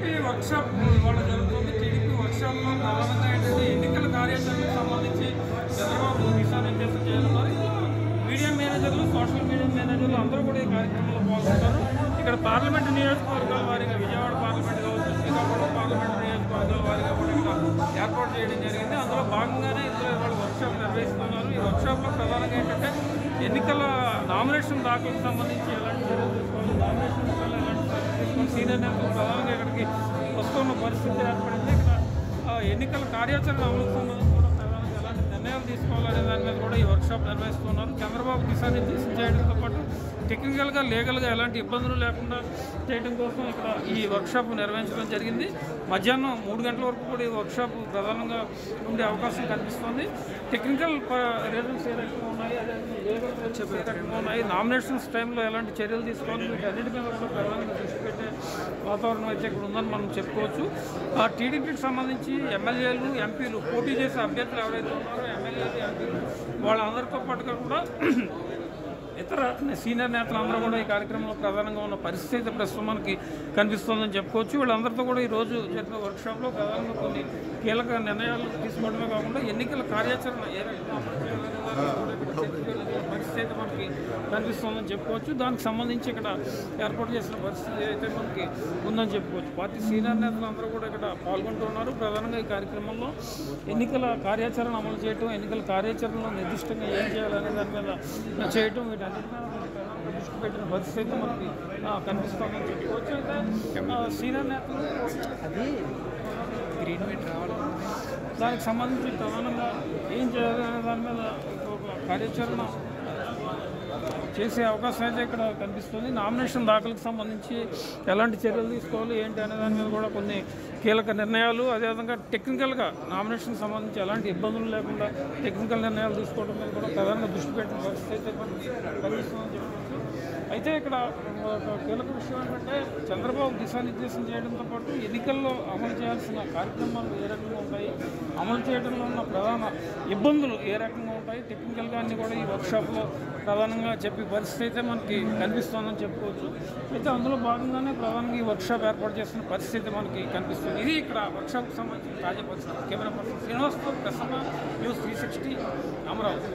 TDP workshop ఇవాళ జరుగుతుంది. TDP వర్క్షాప్లో ప్రధానంగా ఏంటంటే ఎన్నికల కార్యాచరణకు సంబంధించి చంద్రబాబు దిశానిర్దేశం చేయనున్నారు. మీడియా మేనేజర్లు, సోషల్ మీడియా మేనేజర్లు అందరూ కూడా ఈ కార్యక్రమంలో పాల్గొంటారు. ఇక్కడ పార్లమెంటు నియోజకవర్గాల వారిగా విజయవాడ పార్లమెంట్ కావచ్చు, శ్రీకాకుళం పార్లమెంటు నియోజకవర్గాల వారిగా కూడా ఇక్కడ ఏర్పాటు చేయడం జరిగింది. అందులో భాగంగానే ఇందులో ఇవాళ వర్క్షాప్ నిర్వహిస్తున్నారు. ఈ వర్క్షాప్లో ప్రధానంగా ఏంటంటే ఎన్నికల నామినేషన్ దాఖలకు సంబంధించి ఎలాంటి చర్యలు తీసుకోవాలి, నామినేషన్ విషయంలో ఎలాంటి చర్యలు తీసుకొని సీనియర్ నేతలు ప్రధానంగా ఇక్కడికి వస్తున్న పరిస్థితి ఏర్పడింది. ఇక్కడ ఎన్నికల కార్యాచరణ అమలుకు సంబంధించి కూడా ప్రధానంగా ఎలాంటి నిర్ణయాలు తీసుకోవాలనే దాని మీద కూడా ఈ వర్క్షాప్ నిర్వహిస్తున్నారు. చంద్రబాబు దిశానిర్దేశం చేయడంతో పాటు టెక్నికల్గా, లీగల్గా ఎలాంటి ఇబ్బందులు లేకుండా చేయడం కోసం ఇక్కడ ఈ వర్క్షాప్ నిర్వహించడం జరిగింది. మధ్యాహ్నం 3 గంటల వరకు కూడా ఈ వర్క్షాప్ ప్రధానంగా ఉండే అవకాశం కనిపిస్తుంది. టెక్నికల్ రీజన్స్ ఏ రకంగా ఉన్నాయి, అదేవిధంగా లీగల్ రీజన్స్ ఏ రకంగా ఉన్నాయి, నామినేషన్స్ టైంలో ఎలాంటి చర్యలు తీసుకోవాలి, వీటన్నిటి మీద కూడా ప్రధానంగా దృష్టి పెట్టే వాతావరణం అయితే ఇక్కడ ఉందని మనం చెప్పుకోవచ్చు. ఆ టీడీపీకి సంబంధించి ఎమ్మెల్యేలు, ఎంపీలు, పోటీ చేసే అభ్యర్థులు ఎవరైతే ఉన్నారో ఎమ్మెల్యేలు, ఎంపీలు వాళ్ళందరితో పాటుగా కూడా ఇతర సీనియర్ నేతలందరూ కూడా ఈ కార్యక్రమంలో ప్రధానంగా ఉన్న పరిస్థితి ప్రస్తుతం మనకి కనిపిస్తుందని చెప్పుకోవచ్చు. వీళ్ళందరితో కూడా ఈరోజు జరిగిన వర్క్షాప్లో ప్రధానంగా కొన్ని కీలక నిర్ణయాలు తీసుకోవడమే కాకుండా ఎన్నికల కార్యాచరణ ఏ రకంగా పరిస్థితి మనకి కనిపిస్తుందని చెప్పుకోవచ్చు. దానికి సంబంధించి ఇక్కడ ఏర్పాటు చేసిన పరిస్థితి అయితే మనకి ఉందని చెప్పుకోవచ్చు. పార్టీ సీనియర్ నేతలందరూ కూడా ఇక్కడ పాల్గొంటున్నారు. ప్రధానంగా ఈ కార్యక్రమంలో ఎన్నికల కార్యాచరణ అమలు చేయటం, ఎన్నికల కార్యాచరణలో నిర్దిష్టంగా ఏం చేయాలనే దాని మీద చేయటం, వీటన్నిటి మీద దృష్టి పెట్టిన పరిస్థితి మనకి కనిపిస్తుందని చెప్పుకోవచ్చు. అయితే సీనియర్ నేతలు అది గ్రీన్ మీట్ రావడం, దానికి సంబంధించి ప్రధానంగా ఏం చేయాలనే దాని మీద ఒక కార్యాచరణ చేసే అవకాశం అయితే ఇక్కడ కనిపిస్తుంది. నామినేషన్ దాఖలకు సంబంధించి ఎలాంటి చర్యలు తీసుకోవాలి ఏంటి అనే దాని మీద కూడా కొన్ని కీలక నిర్ణయాలు, అదేవిధంగా టెక్నికల్గా నామినేషన్కి సంబంధించి ఎలాంటి ఇబ్బందులు లేకుండా టెక్నికల్ నిర్ణయాలు తీసుకోవడం మీద కూడా ప్రధానంగా దృష్టి పెట్టిన పరిస్థితి అయితే మనకి కనిపిస్తుందని చెప్పవచ్చు. అయితే ఇక్కడ ఒక కీలక విషయం ఏంటంటే చంద్రబాబు దిశానిర్దేశం చేయడంతో పాటు ఎన్నికల్లో అమలు చేయాల్సిన కార్యక్రమాలు ఏ రకంగా ఉంటాయి, అమలు చేయడంలో ఉన్న ప్రధాన ఇబ్బందులు ఏ రకంగా ఉంటాయి, టెక్నికల్గా అన్నీ కూడా ఈ వర్క్షాప్లో ప్రధానంగా చెప్పే పరిస్థితి అయితే మనకి కనిపిస్తుందని చెప్పుకోవచ్చు. అయితే అందులో భాగంగానే ప్రధానంగా ఈ వర్క్షాప్ ఏర్పాటు చేస్తున్న పరిస్థితి మనకి కనిపిస్తుంది. ఇది ఇక్కడ వర్క్షాప్కి సంబంధించిన తాజా పరిస్థితి. కెమెరా పర్సన్ శ్రీనివాస్తో ప్రసన్న, న్యూస్ 360 అమరావతి.